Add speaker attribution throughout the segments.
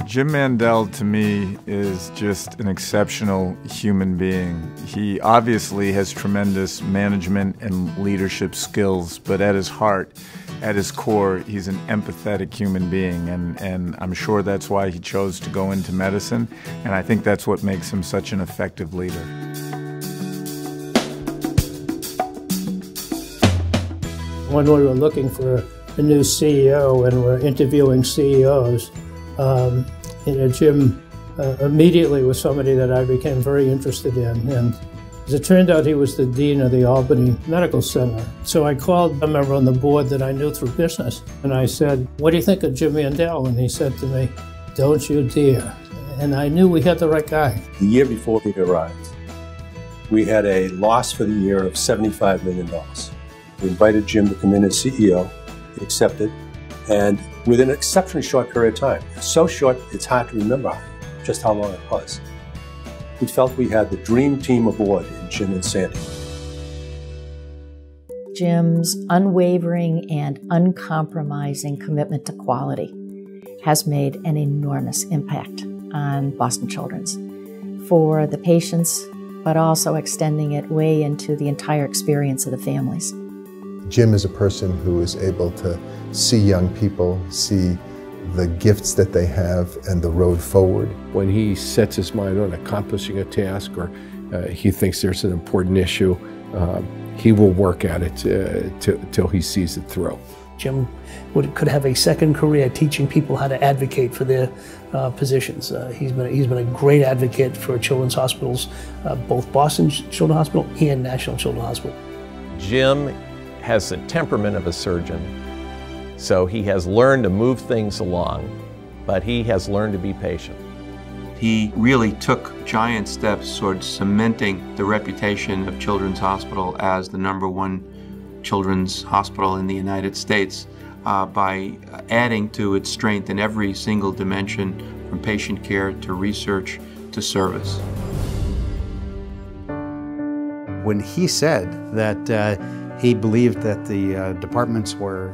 Speaker 1: Jim Mandell, to me, is just an exceptional human being. He obviously has tremendous management and leadership skills, but at his heart, at his core, he's an empathetic human being, and I'm sure that's why he chose to go into medicine, and I think that's what makes him such an effective leader.
Speaker 2: When we were looking for a new CEO and we're interviewing CEOs, Jim immediately was somebody that I became very interested in. And as it turned out, he was the dean of the Albany Medical Center. So I called a member on the board that I knew through business, and I said, "What do you think of Jim Mandell?" And he said to me, "Don't you dare." And I knew we had the right guy.
Speaker 3: The year before he arrived, we had a loss for the year of $75 million. We invited Jim to come in as CEO. He accepted, and within an exceptionally short period of time, so short it's hard to remember just how long it was, we felt we had the dream team aboard in Jim and Sandy.
Speaker 4: Jim's unwavering and uncompromising commitment to quality has made an enormous impact on Boston Children's for the patients, but also extending it way into the entire experience of the families.
Speaker 5: Jim is a person who is able to see young people, see the gifts that they have and the road forward.
Speaker 6: When he sets his mind on accomplishing a task or he thinks there's an important issue, he will work at it till he sees it through.
Speaker 7: Jim could have a second career teaching people how to advocate for their positions. He's been a great advocate for children's hospitals, both Boston Children's Hospital and National Children's Hospital.
Speaker 8: Jim has the temperament of a surgeon, so he has learned to move things along, but he has learned to be patient.
Speaker 9: He really took giant steps towards cementing the reputation of Children's Hospital as the #1 children's hospital in the United States by adding to its strength in every single dimension, from patient care to research to service.
Speaker 10: When he said that he believed that the departments were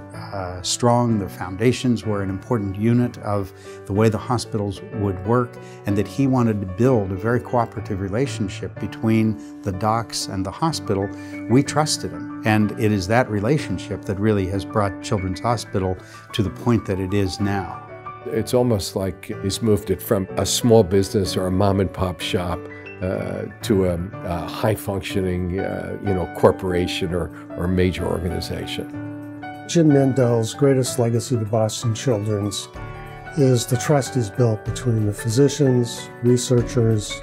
Speaker 10: strong, the foundations were an important unit of the way the hospitals would work, and that he wanted to build a very cooperative relationship between the docs and the hospital, we trusted him. And it is that relationship that really has brought Children's Hospital to the point that it is now.
Speaker 6: It's almost like he's moved it from a small business or a mom and pop shop to a high-functioning, corporation or major organization.
Speaker 11: Jim Mandell's greatest legacy to Boston Children's is the trust he's built between the physicians, researchers,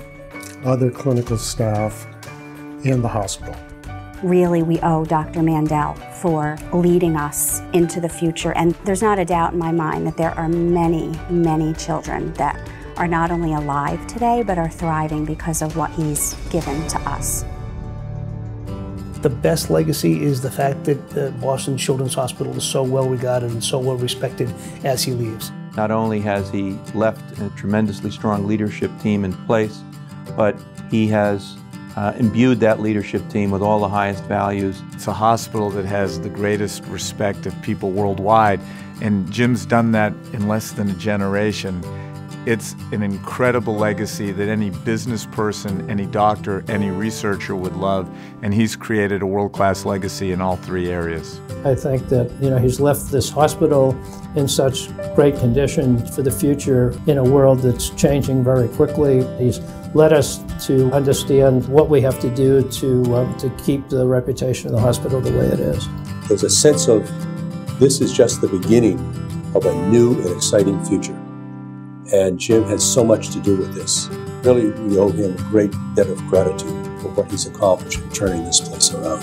Speaker 11: other clinical staff, and the hospital.
Speaker 12: Really, we owe Dr. Mandell for leading us into the future, and there's not a doubt in my mind that there are many, many children that are not only alive today, but are thriving because of what he's given to us.
Speaker 7: The best legacy is the fact that Boston Children's Hospital is so well regarded and so well respected as he leaves.
Speaker 9: Not only has he left a tremendously strong leadership team in place, but he has imbued that leadership team with all the highest values.
Speaker 1: It's a hospital that has the greatest respect of people worldwide, and Jim's done that in less than a generation. It's an incredible legacy that any business person, any doctor, any researcher would love, and he's created a world-class legacy in all three areas.
Speaker 2: I think that he's left this hospital in such great condition for the future in a world that's changing very quickly. He's led us to understand what we have to do to keep the reputation of the hospital the way it is.
Speaker 3: There's a sense of this is just the beginning of a new and exciting future. And Jim has so much to do with this. Really, we owe him a great debt of gratitude for what he's accomplished in turning this place around.